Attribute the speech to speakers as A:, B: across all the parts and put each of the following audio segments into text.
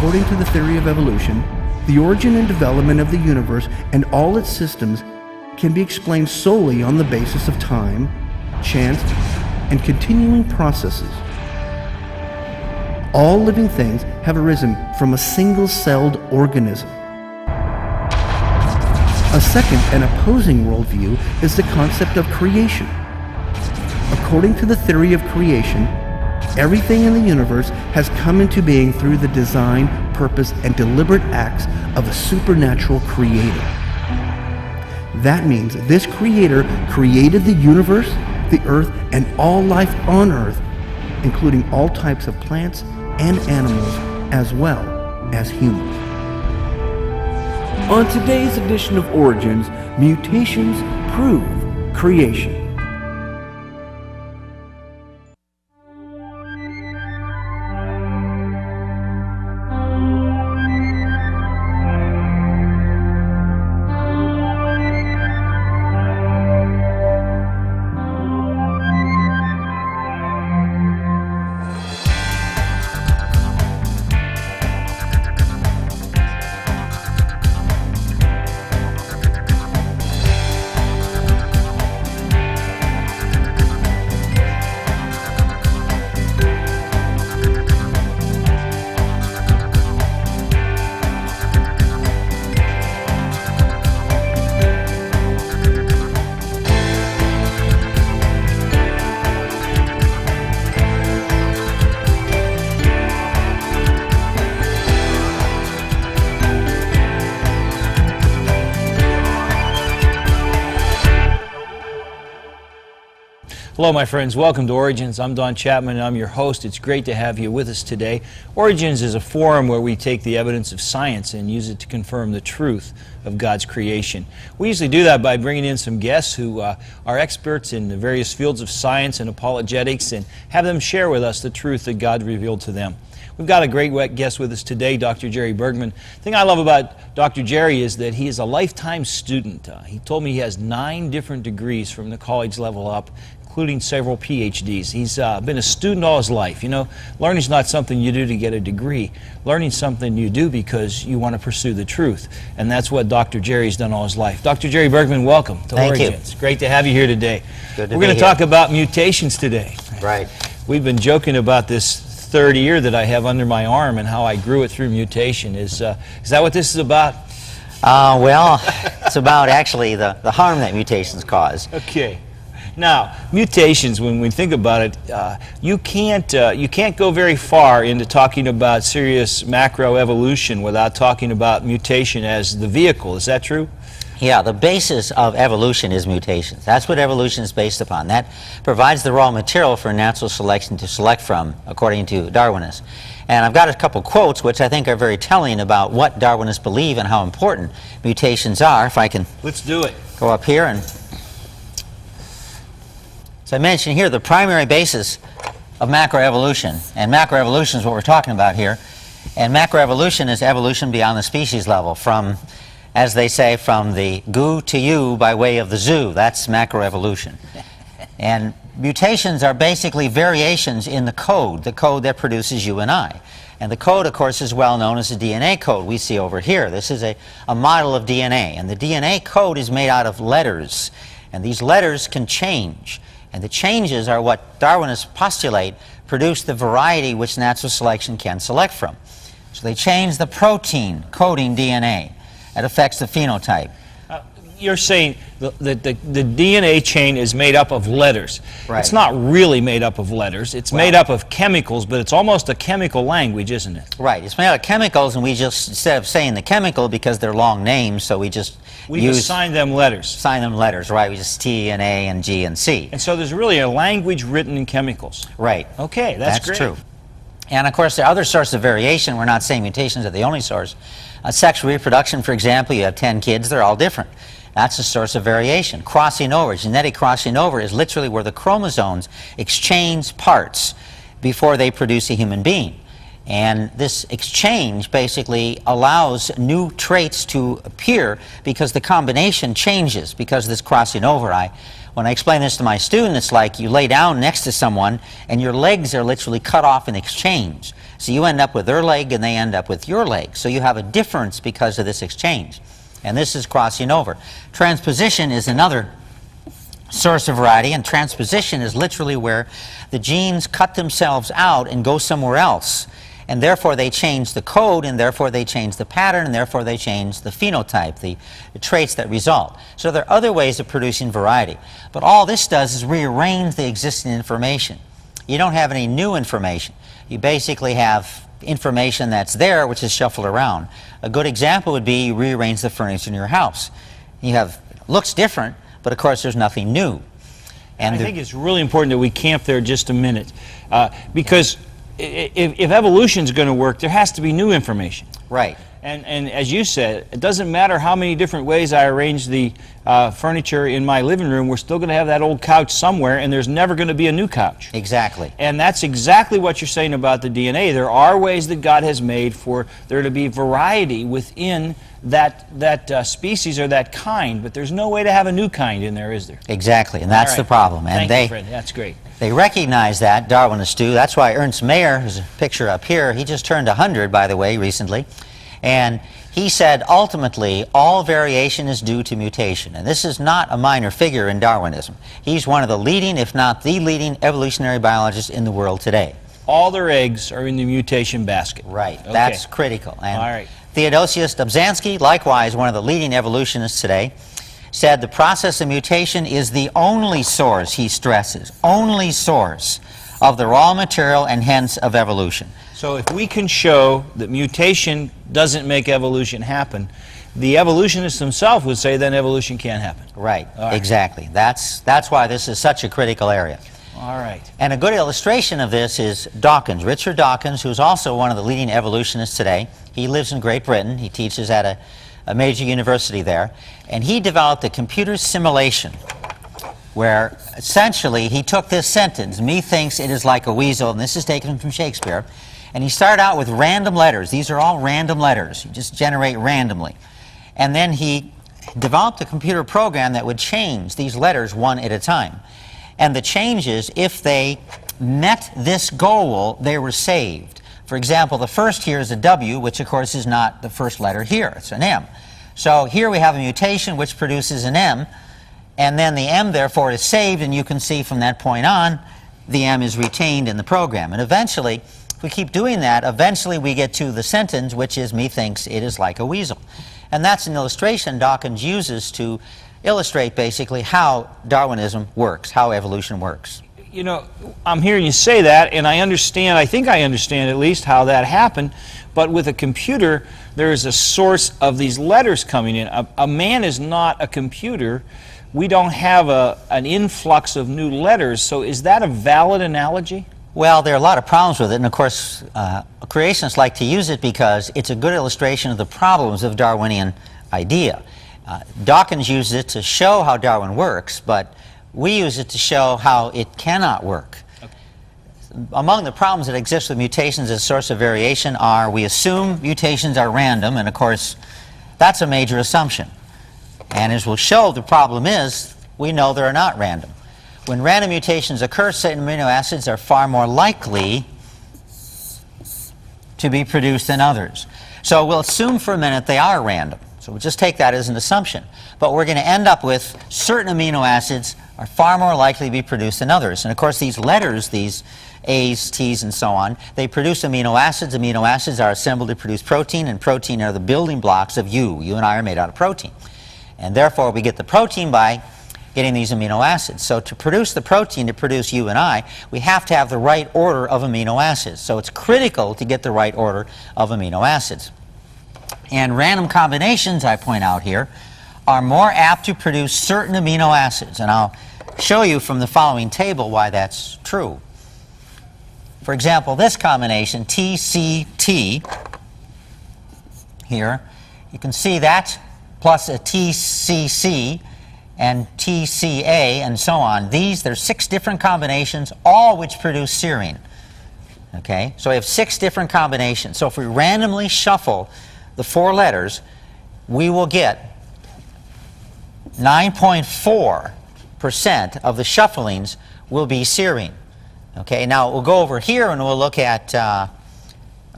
A: according to the theory of evolution, the origin and development of the universe and all its systems can be explained solely on the basis of time, chance, and continuing processes. All living things have arisen from a single-celled organism. A second and opposing worldview is the concept of creation. According to the theory of creation, everything in the universe has come into being through the design, purpose, and deliberate acts of a supernatural creator. That means this creator created the universe, the earth, and all life on earth, including all types of plants and animals, as well as humans. On today's edition of Origins, mutations prove creation.
B: Hello my friends, welcome to Origins. I'm Don Chapman and I'm your host. It's great to have you with us today. Origins is a forum where we take the evidence of science and use it to confirm the truth of God's creation. We usually do that by bringing in some guests who are experts in the various fields of science and apologetics and have them share with us the truth that God revealed to them. We've got a great guest with us today, Dr. Jerry Bergman. The thing I love about Dr. Jerry is that he is a lifetime student. He told me he has 9 different degrees from the college level up, including several PhDs. He's been a student all his life. You know, learning's not something you do to get a degree. Learning's something you do because you want to pursue the truth. And that's what Dr. Jerry's done all his life. Dr. Jerry Bergman, welcome to Origins.
C: Thank you.
B: It's great to have you here today.
C: Good to
B: We're going to talk about mutations today.
C: Right.
B: We've been joking about this third ear that I have under my arm and how I grew it through mutation. Is that what this is about?
C: Well, it's about actually the harm that mutations cause.
B: Okay. Now, mutations, when we think about it, you can't go very far into talking about serious macroevolution without talking about mutation as the vehicle. Is that true?
C: Yeah, the basis of evolution is mutations. That's what evolution is based upon. That provides the raw material for natural selection to select from, according to Darwinists. And I've got a couple quotes which I think are very telling about what Darwinists believe and how important mutations are. If I can
B: Let's do it.
C: Go up here and... So I mentioned here the primary basis of macroevolution, and macroevolution is what we're talking about here. And macroevolution is evolution beyond the species level, from, as they say, from the goo to you by way of the zoo. That's macroevolution. And mutations are basically variations in the code that produces you and I. And the code, of course, is well known as the DNA code we see over here. This is a model of DNA, and the DNA code is made out of letters, and these letters can change. And the changes are what Darwinists postulate produce the variety which natural selection can select from. So they change the protein coding DNA. That affects the phenotype.
B: You're saying the DNA chain is made up of letters.
C: Right.
B: It's not really made up of letters. It's made up of chemicals, but it's almost a chemical language, isn't it?
C: Right. It's made out of chemicals, and we just, instead of saying the chemical, because they're long names, so we just
B: assign them letters.
C: Assign them letters, right. We just T and A and G and C.
B: And so there's really a language written in chemicals.
C: Right.
B: Okay, that's great.
C: True. And of course, there are other sources of variation. We're not saying mutations are the only source. Sexual reproduction, for example, you have 10 kids, they're all different. That's a source of variation. Crossing over, genetic crossing over, is literally where the chromosomes exchange parts before they produce a human being. And this exchange basically allows new traits to appear because the combination changes because of this crossing over. When I explain this to my students, it's like you lay down next to someone and your legs are literally cut off in exchange. So you end up with their leg and they end up with your leg. So you have a difference because of this exchange. And this is crossing over. Transposition is another source of variety, and transposition is literally where the genes cut themselves out and go somewhere else. And therefore they change the code, and therefore they change the pattern, and therefore they change the phenotype, the traits that result. So there are other ways of producing variety. But all this does is rearrange the existing information. You don't have any new information. You basically have information that's there which is shuffled around. A good example would be you rearrange the furniture in your house. You have, looks different, but of course there's nothing new. And
B: I think it's really important that we camp there just a minute, because if evolution is going to work, there has to be new information.
C: Right.
B: And as you said, it doesn't matter how many different ways I arrange the furniture in my living room, we're still going to have that old couch somewhere, and there's never going to be a new couch.
C: Exactly.
B: And that's exactly what you're saying about the DNA. There are ways that God has made for there to be variety within that species or that kind, but there's no way to have a new kind in there, is there?
C: Exactly, and that's
B: All right.
C: the problem. And
B: Thank you, Fred. That's great.
C: They recognize that, Darwinists do. That's why Ernst Mayr, who's a picture up here, he just turned 100, by the way, recently. And he said, ultimately, all variation is due to mutation. And this is not a minor figure in Darwinism. He's one of the leading, if not the leading, evolutionary biologists in the world today.
B: All their eggs are in the mutation basket.
C: Right.
B: Okay.
C: That's critical. And
B: all right.
C: Theodosius Dobzhansky, likewise one of the leading evolutionists today, said the process of mutation is the only source, he stresses, only source of the raw material and hence of evolution.
B: So if we can show that mutation doesn't make evolution happen, the evolutionists themselves would say then evolution can't happen.
C: Right,
B: All right.
C: Exactly. That's why this is such a critical area.
B: All right.
C: And a good illustration of this is Dawkins, Richard Dawkins, who's also one of the leading evolutionists today. He lives in Great Britain. He teaches at a major university there. And he developed a computer simulation where essentially he took this sentence, "Me thinks it is like a weasel," and this is taken from Shakespeare, and he started out with random letters. These are all random letters. You just generate randomly. And then he developed a computer program that would change these letters one at a time. And the changes, if they met this goal, they were saved. For example, the first here is a W, which of course is not the first letter here. It's an M. So here we have a mutation which produces an M, and then the M therefore is saved, and you can see from that point on, the M is retained in the program. And eventually, if we keep doing that, eventually we get to the sentence, which is, "Me thinks it is like a weasel." And that's an illustration Dawkins uses to illustrate basically how Darwinism works, how evolution works.
B: You know, I'm hearing you say that, and I understand, I think I understand at least how that happened, but with a computer, there is a source of these letters coming in. A man is not a computer. We don't have an influx of new letters, so is that a valid analogy?
C: Well, there are a lot of problems with it, and of course, creationists like to use it because it's a good illustration of the problems of Darwinian idea. Dawkins uses it to show how Darwin works, but we use it to show how it cannot work. Okay. Among the problems that exist with mutations as a source of variation are we assume mutations are random, and of course, that's a major assumption. And as we'll show, the problem is we know they're not random. When random mutations occur, certain amino acids are far more likely to be produced than others. So we'll assume for a minute they are random. So we'll just take that as an assumption. But we're going to end up with certain amino acids are far more likely to be produced than others. And of course these letters, these A's, T's, and so on, they produce amino acids. Amino acids are assembled to produce protein, and protein are the building blocks of you. You and I are made out of protein. And therefore we get the protein by getting these amino acids. So to produce the protein, to produce you and I, we have to have the right order of amino acids. So it's critical to get the right order of amino acids. And random combinations, I point out here, are more apt to produce certain amino acids. And I'll show you from the following table why that's true. For example, this combination, TCT, here, you can see that plus a TCC and TCA and so on. There's 6 different combinations, all which produce serine. Okay, so we have 6 different combinations. So if we randomly shuffle the 4 letters, we will get 9.4% of the shufflings will be serine. Okay, now we'll go over here and we'll look at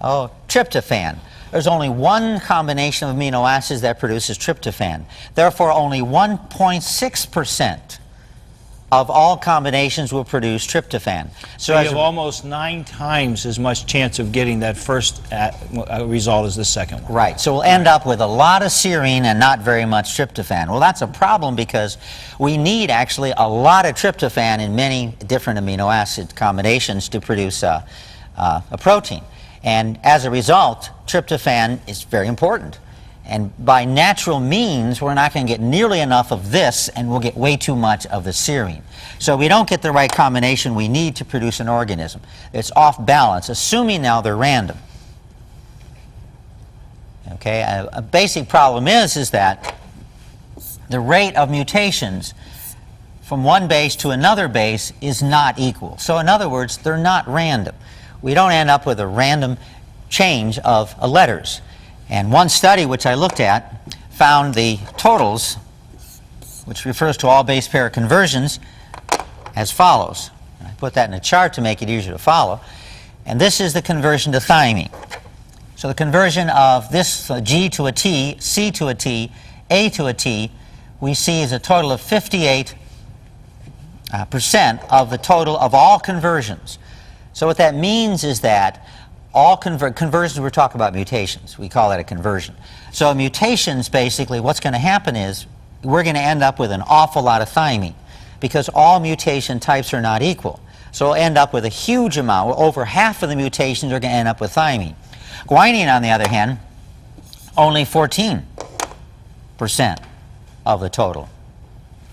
C: tryptophan. There's only one combination of amino acids that produces tryptophan. Therefore, only 1.6% of all combinations will produce tryptophan.
B: So you have almost 9 times as much chance of getting that first result as the second one.
C: Right. So we'll end up with a lot of serine and not very much tryptophan. Well, that's a problem because we need actually a lot of tryptophan in many different amino acid combinations to produce a protein. And as a result, tryptophan is very important. And by natural means, we're not going to get nearly enough of this, and we'll get way too much of the serine. So we don't get the right combination we need to produce an organism. It's off balance, assuming now they're random. Okay, a basic problem is that the rate of mutations from one base to another base is not equal. So in other words, they're not random. We don't end up with a random change of letters. And one study which I looked at found the totals, which refers to all base pair conversions, as follows. I put that in a chart to make it easier to follow. And this is the conversion to thymine. So the conversion of this G to a T, C to a T, A to a T, we see is a total of 58% of the total of all conversions. So what that means is that all conversions, we're talking about mutations. We call that a conversion. So mutations, basically, what's going to happen is we're going to end up with an awful lot of thymine because all mutation types are not equal. So we'll end up with a huge amount. Over half of the mutations are going to end up with thymine. Guanine, on the other hand, only 14% of the total.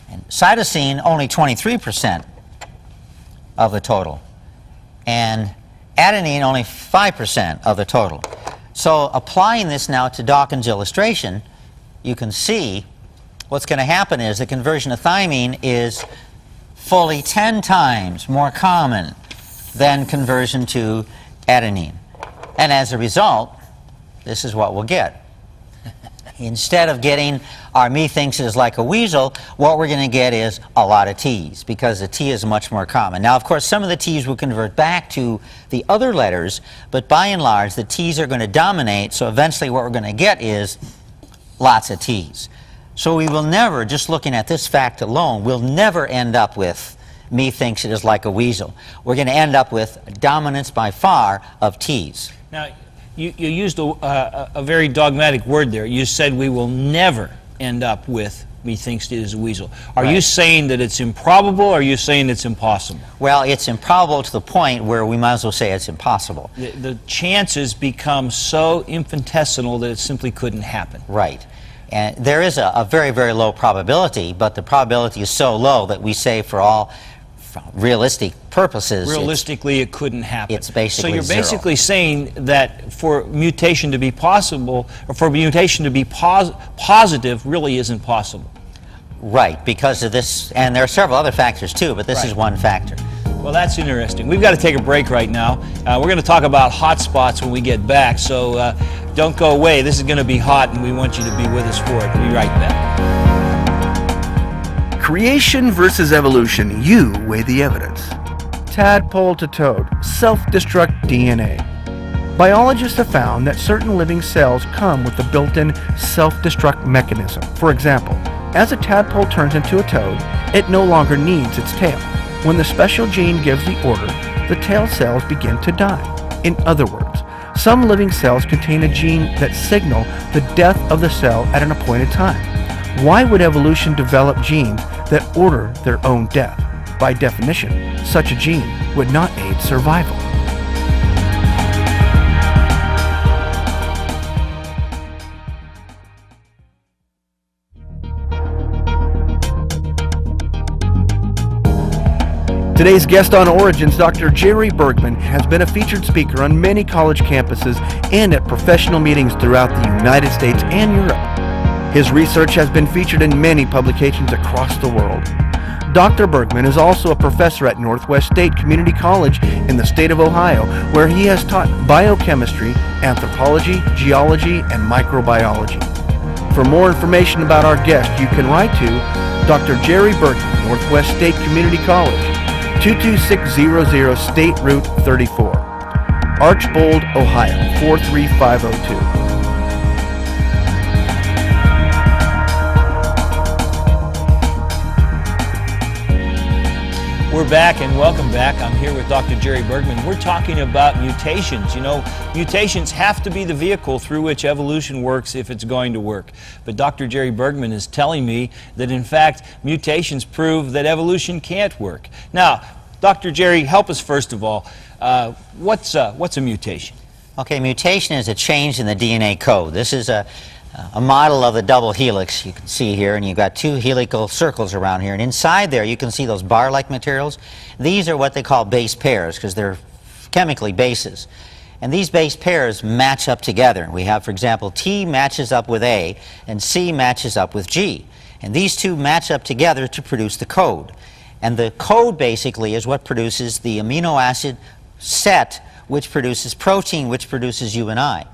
C: And cytosine, only 23% of the total. And adenine, only 5% of the total. So applying this now to Dawkins' illustration, you can see what's going to happen is the conversion of thymine is fully 10 times more common than conversion to adenine. And as a result, this is what we'll get. Instead of getting our me thinks it is like a weasel, what we're going to get is a lot of T's because the T is much more common. Now, of course, some of the T's will convert back to the other letters, but by and large, the T's are going to dominate, so eventually what we're going to get is lots of T's. So we will never, just looking at this fact alone, we'll never end up with me thinks it is like a weasel. We're going to end up with dominance by far of T's.
B: Now, you used a very dogmatic word there. You said we will never end up with me thinks it is a weasel. Are you saying that it's improbable, or are you saying it's impossible?
C: Well, it's improbable to the point where we might as well say it's impossible.
B: The chances become so infinitesimal that it simply couldn't happen.
C: Right. And there is a very, very low probability, but the probability is so low that we say for all realistic purposes,
B: realistically, it couldn't happen.
C: It's basically
B: so you're
C: zero.
B: basically saying that for mutation to be possible, or for mutation to be positive, really isn't possible.
C: Right, because of this, and there are several other factors too, but this is one factor.
B: Well, that's interesting. We've got to take a break right now. We're going to talk about hot spots when we get back, so don't go away. This is going to be hot, and we want you to be with us for it. We'll be right back.
A: Creation versus evolution. You weigh the evidence. Tadpole to toad. Self-destruct DNA. Biologists have found that certain living cells come with a built-in self-destruct mechanism. For example, as a tadpole turns into a toad, it no longer needs its tail. When the special gene gives the order, the tail cells begin to die. In other words, some living cells contain a gene that signal the death of the cell at an appointed time. Why would evolution develop genes that order their own death? By definition, such a gene would not aid survival. Today's guest on Origins, Dr. Jerry Bergman, has been a featured speaker on many college campuses and at professional meetings throughout the United States and Europe. His research has been featured in many publications across the world. Dr. Bergman is also a professor at Northwest State Community College in the state of Ohio, where he has taught biochemistry, anthropology, geology, and microbiology. For more information about our guest, you can write to Dr. Jerry Bergman, Northwest State Community College, 22600 State Route 34, Archbold, Ohio, 43502.
B: We're back, and welcome back. I'm here with Dr. Jerry Bergman. We're talking about mutations. You know, mutations have to be the vehicle through which evolution works if it's going to work. But Dr. Jerry Bergman is telling me that, in fact, mutations prove that evolution can't work. Now, Dr. Jerry, help us first of all. What's a mutation?
C: Okay, mutation is a change in the DNA code. This is a model of the double helix you can see here, and you've got two helical circles around here, and inside there you can see those bar-like materials. These are what they call base pairs because they're chemically bases, and these base pairs match up together. We have, for example, T matches up with A and C matches up with G, and these two match up together to produce the code, and the code basically is what produces the amino acid set which produces protein which produces you and I.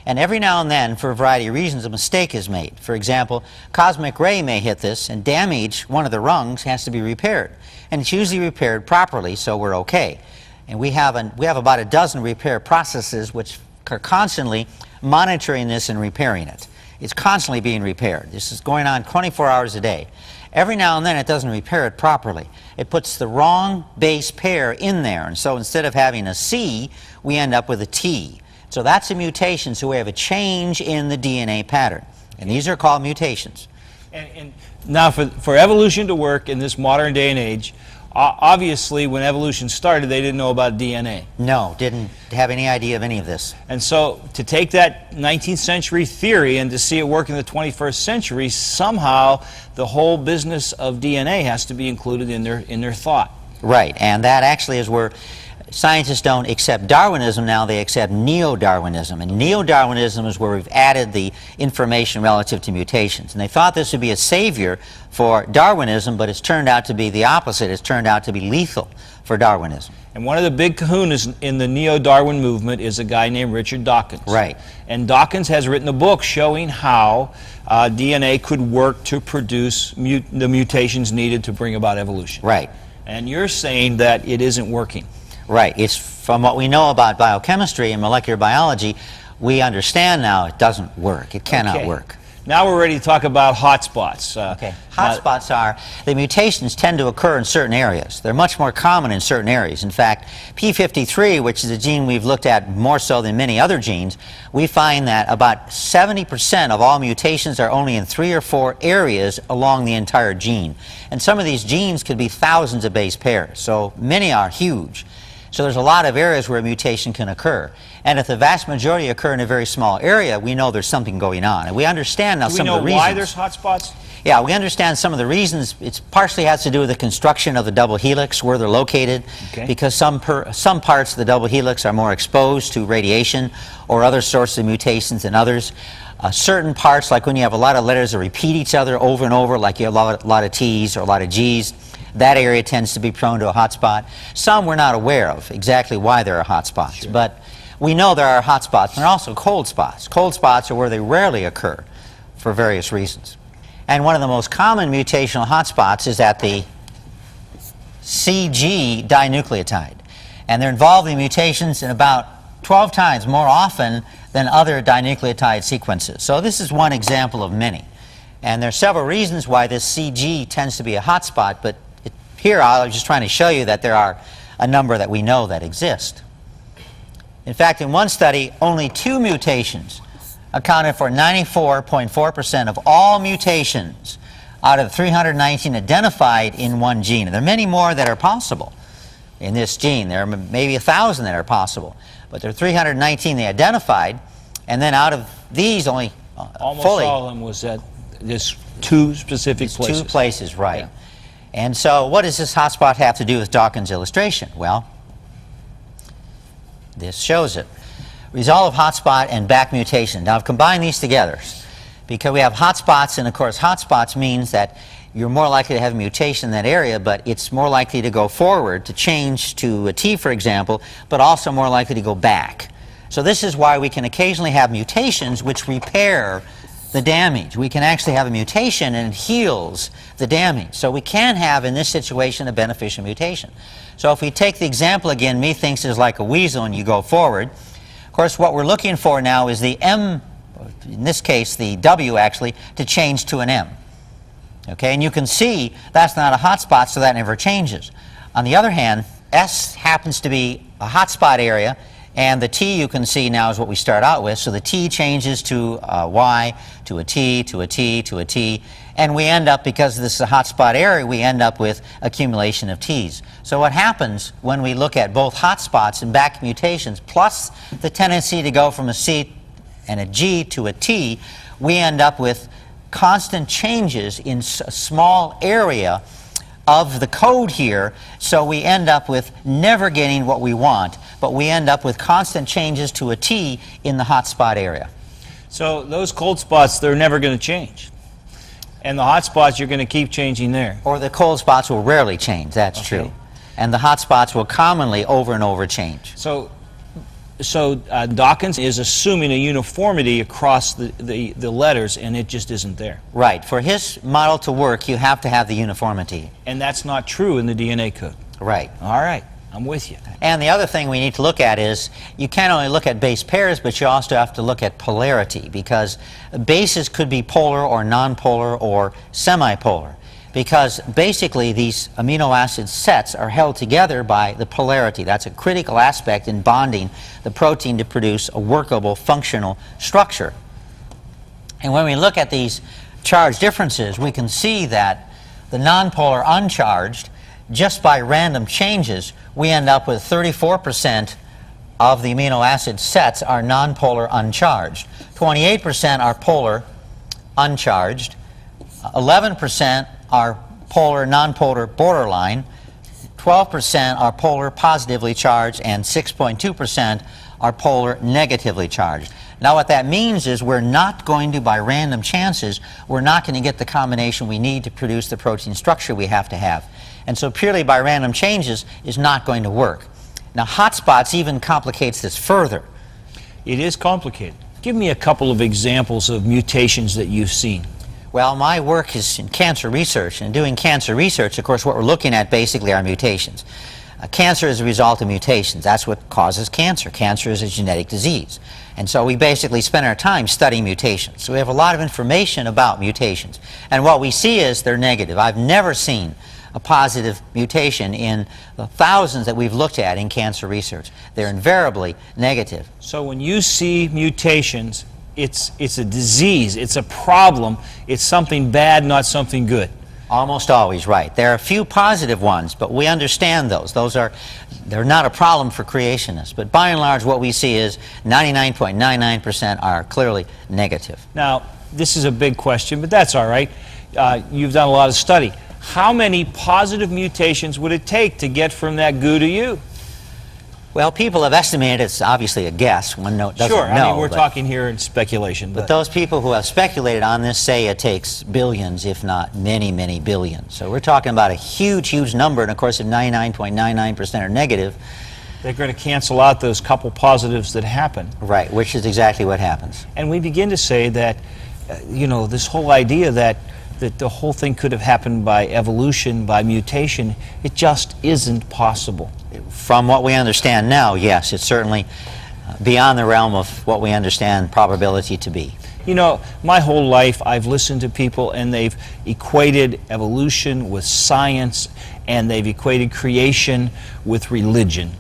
C: And every now and then, for a variety of reasons, a mistake is made. For example, cosmic ray may hit this and damage one of the rungs, has to be repaired. And it's usually repaired properly, so we're okay. And we have about a dozen repair processes which are constantly monitoring this and repairing it. It's constantly being repaired. This is going on 24 hours a day. Every now and then it doesn't repair it properly. It puts the wrong base pair in there, and so instead of having a C, we end up with a T. So that's a mutation, so we have a change in the DNA pattern. And these are called mutations.
B: And now for evolution to work in this modern day and age, obviously when evolution started they didn't know about DNA.
C: No, didn't have any idea of any of this.
B: And so to take that 19th century theory and to see it work in the 21st century, somehow the whole business of DNA has to be included in their thought.
C: Right, and that actually is where scientists don't accept Darwinism now, they accept neo-Darwinism. And neo-Darwinism is where we've added the information relative to mutations. And they thought this would be a savior for Darwinism, but it's turned out to be the opposite. It's turned out to be lethal for Darwinism.
B: And one of the big kahunas in the neo-Darwin movement is a guy named Richard Dawkins.
C: Right.
B: And Dawkins has written a book showing how DNA could work to produce the mutations needed to bring about evolution.
C: Right.
B: And you're saying that it isn't working.
C: Right. It's from what we know about biochemistry and molecular biology, we understand now it doesn't work. It cannot work.
B: Now we're ready to talk about hotspots.
C: Okay. Hotspots are, the mutations tend to occur in certain areas. They're much more common in certain areas. In fact, P53, which is a gene we've looked at more so than many other genes, we find that about 70% of all mutations are only in 3 or 4 areas along the entire gene. And some of these genes could be thousands of base pairs, so many are huge. So there's a lot of areas where a mutation can occur. And if the vast majority occur in a very small area, we know there's something going on. And we understand now some of the reasons.
B: Do we know why there's hotspots?
C: Yeah, we understand some of the reasons. It partially has to do with the construction of the double helix, where they're located, because some parts of the double helix are more exposed to radiation or other sorts of mutations than others. Certain parts, like when you have a lot of letters that repeat each other over and over, like you have a lot of T's or a lot of G's, that area tends to be prone to a hotspot. Some we're not aware of exactly why there are hotspots, but we know there are hotspots, and there are also cold spots. Cold spots are where they rarely occur for various reasons. And one of the most common mutational hotspots is at the CG dinucleotide. And they're involved in mutations in about 12 times more often than other dinucleotide sequences. So this is one example of many. And there are several reasons why this CG tends to be a hotspot, but here I was just trying to show you that there are a number that we know that exist. In fact, in one study, only 2 mutations accounted for 94.4% of all mutations out of 319 identified in one gene. And there are many more that are possible in this gene. There are maybe 1,000 that are possible. But there are 319 they identified, and then out of these only
B: almost all of them was at this 2 specific places.
C: 2 places, right. Yeah. And so what does this hotspot have to do with Dawkins' illustration? Well, this shows it. Result of hotspot and back mutation. Now I've combined these together because we have hotspots, and of course hotspots means that you're more likely to have a mutation in that area, but it's more likely to go forward, to change to a T, for example, but also more likely to go back. So this is why we can occasionally have mutations which repair the damage. We can actually have a mutation and it heals the damage. So we can have, in this situation, a beneficial mutation. So if we take the example again, methinks is like a weasel and you go forward. Of course, what we're looking for now is the M, in this case the W actually, to change to an M. Okay, and you can see that's not a hotspot, so that never changes. On the other hand, S happens to be a hotspot area, and the T you can see now is what we start out with. So the T changes to Y, to a T, to a T, to a T, and we end up, because this is a hotspot area, we end up with accumulation of T's. So what happens when we look at both hotspots and back mutations, plus the tendency to go from a C and a G to a T, we end up with constant changes in a small area of the code here, so we end up with never getting what we want, but we end up with constant changes to a T in the hotspot area.
B: So those cold spots, they're never going to change. And the hot spots, you're going to keep changing there.
C: Or the cold spots will rarely change, that's true. And the hot spots will commonly over and over change.
B: So Dawkins is assuming a uniformity across the letters, and it just isn't there.
C: Right. For his model to work, you have to have the uniformity.
B: And that's not true in the DNA code.
C: Right.
B: All right. I'm with you.
C: And the other thing we need to look at is you can't only look at base pairs, but you also have to look at polarity, because bases could be polar or nonpolar or semipolar. Because basically these amino acid sets are held together by the polarity. That's a critical aspect in bonding the protein to produce a workable, functional structure. And when we look at these charge differences, we can see that the nonpolar uncharged, just by random changes, we end up with 34% of the amino acid sets are nonpolar uncharged. 28% are polar uncharged. 11% are polar, nonpolar borderline, 12% are polar positively charged, and 6.2% are polar negatively charged. Now what that means is we're not going to, by random chances, we're not going to get the combination we need to produce the protein structure we have to have. And so purely by random changes is not going to work. Now hotspots even complicates this further.
B: It is complicated. Give me a couple of examples of mutations that you've seen.
C: Well, my work is in cancer research, and doing cancer research, of course, what we're looking at basically are mutations. Cancer is a result of mutations. That's what causes cancer. Cancer is a genetic disease. And so we basically spend our time studying mutations. So we have a lot of information about mutations. And what we see is they're negative. I've never seen a positive mutation in the thousands that we've looked at in cancer research. They're invariably negative.
B: So when you see mutations, it's a disease, it's a problem, it's something bad, not something good.
C: Almost always right. There are a few positive ones, but we understand those. They're not a problem for creationists. But by and large, what we see is 99.99% are clearly negative.
B: Now, this is a big question, but that's all right. You've done a lot of study. How many positive mutations would it take to get from that goo to you?
C: Well, people have estimated, it's obviously a guess, one doesn't know.
B: Sure, I mean, we're talking here in speculation.
C: But those people who have speculated on this say it takes billions, if not many, many billions. So we're talking about a huge, huge number, and of course if 99.99% are negative,
B: they're going to cancel out those couple positives that happen.
C: Right, which is exactly what happens.
B: And we begin to say that, you know, this whole idea that the whole thing could have happened by evolution, by mutation, it just isn't possible.
C: From what we understand now, yes, it's certainly beyond the realm of what we understand probability to be.
B: You know, my whole life I've listened to people and they've equated evolution with science, and they've equated creation with religion.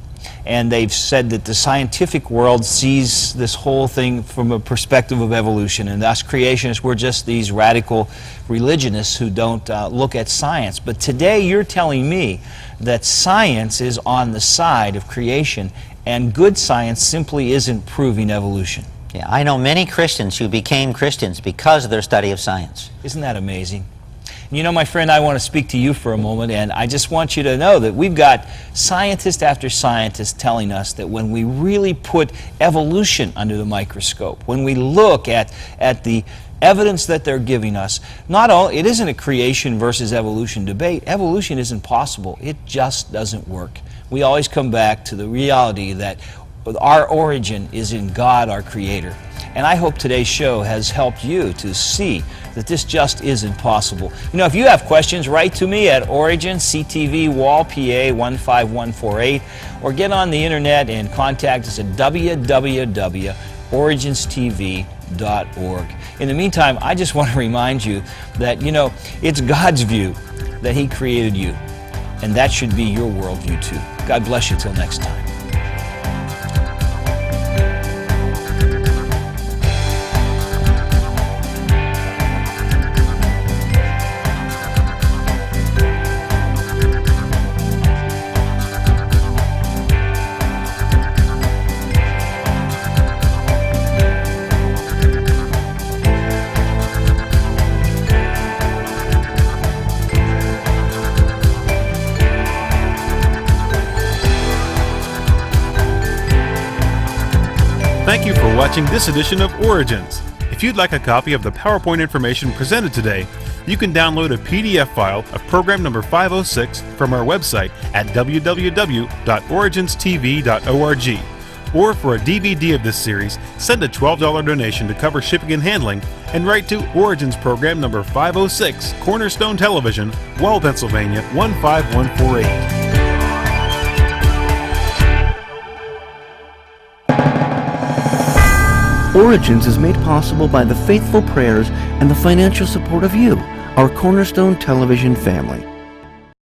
B: And they've said that the scientific world sees this whole thing from a perspective of evolution, and us creationists, we're just these radical religionists who don't look at science. But today you're telling me that science is on the side of creation, and good science simply isn't proving evolution.
C: Yeah, I know many Christians who became Christians because of their study of science.
B: Isn't that amazing? You know, my friend, I want to speak to you for a moment, and I just want you to know that we've got scientist after scientist telling us that when we really put evolution under the microscope, when we look at the evidence that they're giving us, not all, it isn't a creation versus evolution debate. Evolution isn't possible. It just doesn't work. We always come back to the reality that our origin is in God, our Creator. And I hope today's show has helped you to see that this just isn't possible. You know, if you have questions, write to me at Origin, CTV Wall, PA 15148, or get on the internet and contact us at www.originstv.org. In the meantime, I just want to remind you that, you know, it's God's view that He created you, and that should be your worldview too. God bless you till next time.
D: Thank you for watching this edition of Origins. If you'd like a copy of the PowerPoint information presented today, you can download a PDF file of program number 506 from our website at www.originstv.org. Or for a DVD of this series, send a $12 donation to cover shipping and handling and write to Origins program number 506, Cornerstone Television, Wall, Pennsylvania 15148.
A: Origins is made possible by the faithful prayers and the financial support of you, our Cornerstone Television family.